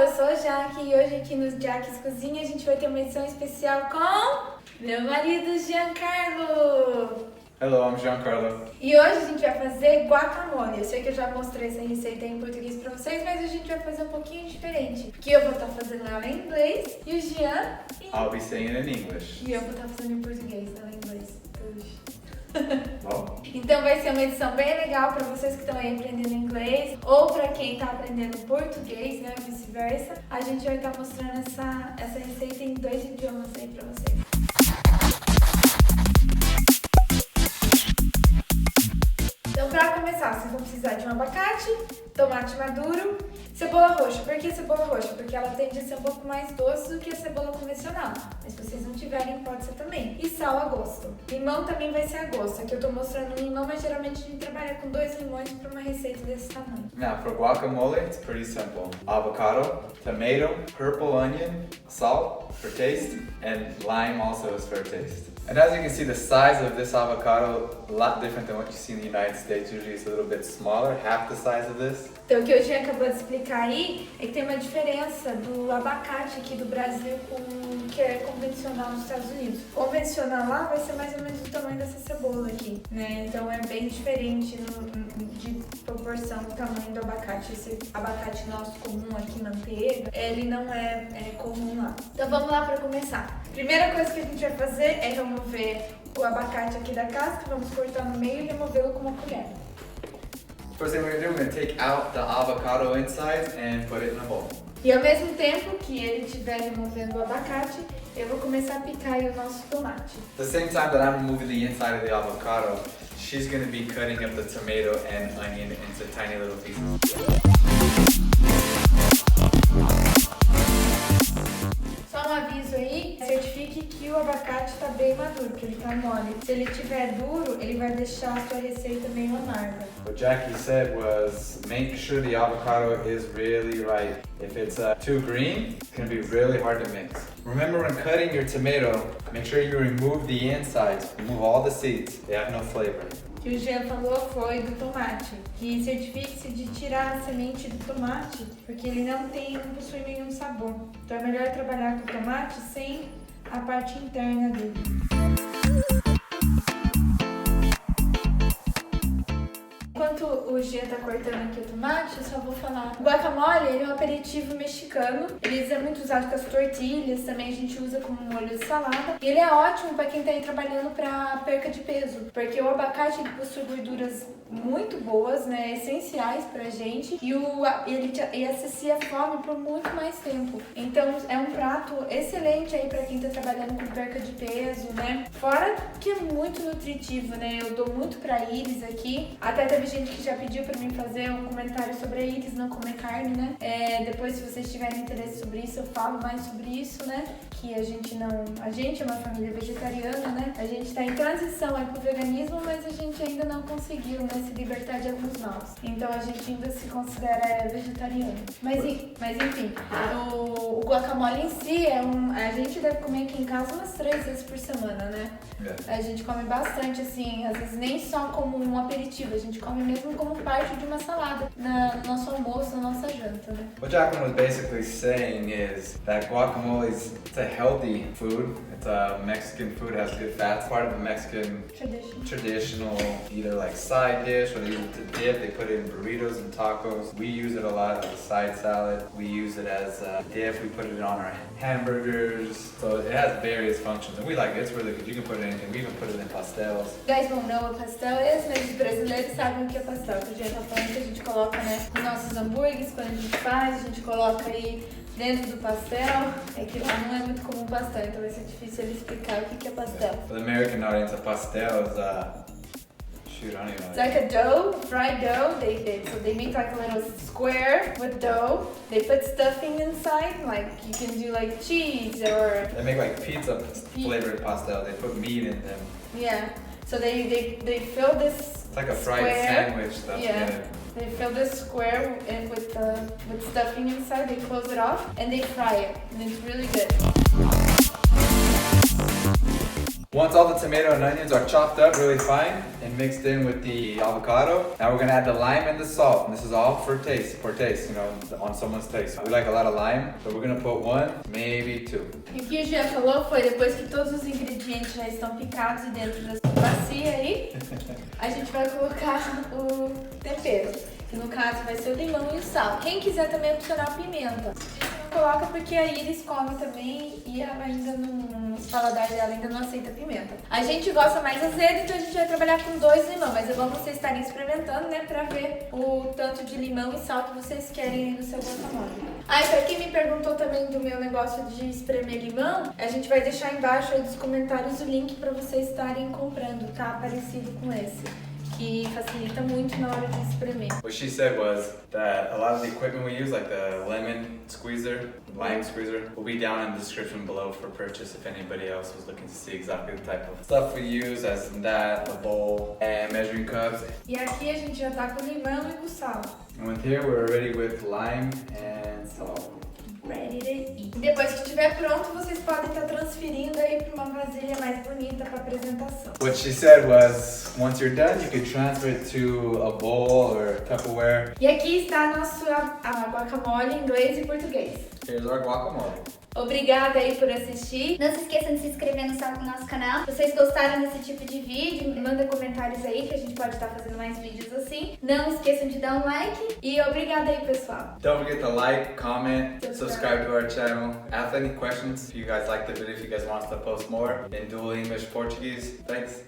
eu sou a Jaque e hoje aqui no Jaque's Cozinha a gente vai ter uma edição especial com meu marido Giancarlo. Hello, I'm Giancarlo. E hoje a gente vai fazer guacamole. Eu sei que eu já mostrei essa receita em português pra vocês, mas a gente vai fazer um pouquinho diferente. Porque eu vou estar fazendo ela em inglês e o Gian I'll be saying it in English. e eu vou estar fazendo em português, ela em inglês. Bom. Então vai ser uma edição bem legal para vocês que estão aí aprendendo inglês ou para quem está aprendendo português, né, vice-versa. A gente vai estar mostrando essa receita em 2 idiomas aí para vocês. Então para começar, vocês vão precisar de um abacate, tomate maduro, cebola roxa. Por que cebola roxa? Porque ela tende a ser um pouco mais doce do que a cebola convencional. Mas se vocês não tiverem, pode ser também. E sal a gosto. Limão também vai ser a gosto. Aqui eu tô mostrando um limão, mas geralmente a gente trabalha com 2 limões para uma receita desse tamanho. Now for guacamole, it's pretty simple. Avocado, tomato, purple onion, salt for taste, and lime also is for taste. And as you can see, the size of this avocado a lot different than what you see in the United States. Usually it's a little bit smaller, half the size of this. Então o que o Jean acabou de explicar aí é que tem uma diferença do abacate aqui do Brasil com o que é convencional nos Estados Unidos. Convencional lá vai ser mais ou menos o tamanho dessa cebola aqui, né? Então é bem diferente de proporção do tamanho do abacate. Esse abacate nosso comum aqui, manteiga, ele não é comum lá. Então vamos lá para começar. Primeira coisa que a gente vai fazer é remover o abacate aqui da casca, vamos cortar no meio e removê-lo com uma colher. First thing we're gonna do, we're gonna take out the avocado inside and put it in a bowl. E ao mesmo tempo que ele estiver removendo o abacate, eu vou começar a picar aí o nosso tomate. At the same time that I'm removing the inside of the avocado, she's gonna be cutting up the tomato and onion into tiny little pieces. Só um aviso aí, certifique que o abacate está bem maduro, que ele está mole. Se ele estiver duro, ele vai deixar a sua receita meio amarga. What Jackie said was make sure the avocado is really ripe. If it's too green, it's going to be really hard to mix. Remember when cutting your tomato, make sure you remove the insides, remove all the seeds. They have no flavor. O que o Jean falou foi do tomate, que certifique-se de tirar a semente do tomate, porque ele não possui nenhum sabor. Então é melhor trabalhar com o tomate sem a parte interna dele. Enquanto o Gia tá cortando aqui o tomate, eu só vou falar. O guacamole, ele é um aperitivo mexicano. Ele é muito usado com as tortilhas, também a gente usa como molho de salada. E ele é ótimo para quem tá aí trabalhando para perca de peso, porque o abacate ele possui gorduras muito boas, né, essenciais pra gente, e ele associa a fome por muito mais tempo. Então é um prato excelente aí pra quem tá trabalhando com perca de peso, né? Fora que é muito nutritivo, né? Eu dou muito pra Iris aqui. Até teve gente que já pediu pra mim fazer um comentário sobre a Iris não comer carne, né? Depois, se vocês tiverem interesse sobre isso, eu falo mais sobre isso, né? Que a gente é uma família vegetariana, né? A gente tá em transição aí pro veganismo, mas a gente ainda não conseguiu, né, se libertar de alguns maus. Então a gente ainda se considera vegetariano. Mas enfim, o guacamole em si a gente deve comer aqui em casa umas 3 vezes por semana, né? A gente come bastante, assim, às vezes nem só como um aperitivo, a gente come mesmo como parte de uma salada no nosso almoço, na nossa janta, né? What Jacqueline was basically saying is that guacamole is a healthy food. It's a Mexican food, has good fats. Part of the Mexican traditional either like side dish or they use it to dip. They put it in burritos and tacos. We use it a lot as a side salad. We use it as a dip. We put it on our hamburgers. So it has various functions and we like it. It's really good. You can put it in anything. We even put it in pastels. You guys won't know what pastel is, mas os brasileiros sabem o que é pastel. Que a gente tá falando que a gente coloca, né, nos nossos hambúrgueres, quando a gente faz, a gente coloca aí dentro do pastel. É que lá não é muito comum pastel, então vai ser difícil ele explicar o que é pastel. For the American audience, a pastel is shoot, I don't even know. It's like a dough, fried dough. So they make like a little square with dough. They put stuffing inside, like you can do like cheese or... They make like pizza flavored pastel. They put meat in them. Yeah. So they fill this. It's like a fried square. sandwich stuff. Yeah. They fill this square with stuffing inside. They close it off and they fry it, and it's really good. Once all the tomato and onions are chopped up really fine and and mixed in with the avocado. Now we're gonna add the lime and the salt. And this is all for taste, you know, on someone's taste. We like a lot of lime, but we're gonna put 1, maybe 2. E o que o Jean falou foi, depois que todos os ingredientes já estão picados dentro da sua bacia aí, a gente vai colocar o tempero, que no caso vai ser o limão e o sal. Quem quiser também adicionar pimenta, coloca porque a Iris come também e ela ainda não, o paladar dela ainda não aceita pimenta. A gente gosta mais azedo, então a gente vai trabalhar com 2 limão, mas é bom vocês estarem experimentando, né, pra ver o tanto de limão e sal que vocês querem aí no seu guacamole. Ah, e pra quem me perguntou também do meu negócio de espremer limão, a gente vai deixar embaixo aí dos comentários o link pra vocês estarem comprando, tá? Parecido com esse, que facilita muito na hora de espremer. What she said was that a lot of the equipment we use, like the lemon squeezer, lime squeezer, will be down in the description below for purchase if anybody else was looking to see exactly the type of stuff we use, as in that, the bowl, and measuring cups. E aqui a gente já tá com limão e com sal. And with here, we're ready with lime and salt. Ready to eat. Depois que estiver pronto, vocês podem estar transferindo aí para uma vasilha mais bonita para apresentação. What she said was, once you're done, you can transfer it to a bowl or Tupperware. E aqui está a nossa guacamole em inglês e português. Here's our guacamole. Obrigada aí por assistir. Não se esqueçam de se inscrever no nosso canal. Se vocês gostaram desse tipo de vídeo, manda comentários aí que a gente pode estar fazendo mais vídeos assim. Não esqueçam de dar um like e obrigada aí, pessoal. Don't forget to like, comment, subscribe to our channel. Ask any questions if you guys like the video, if you guys want us to post more in dual English Portuguese. Thanks.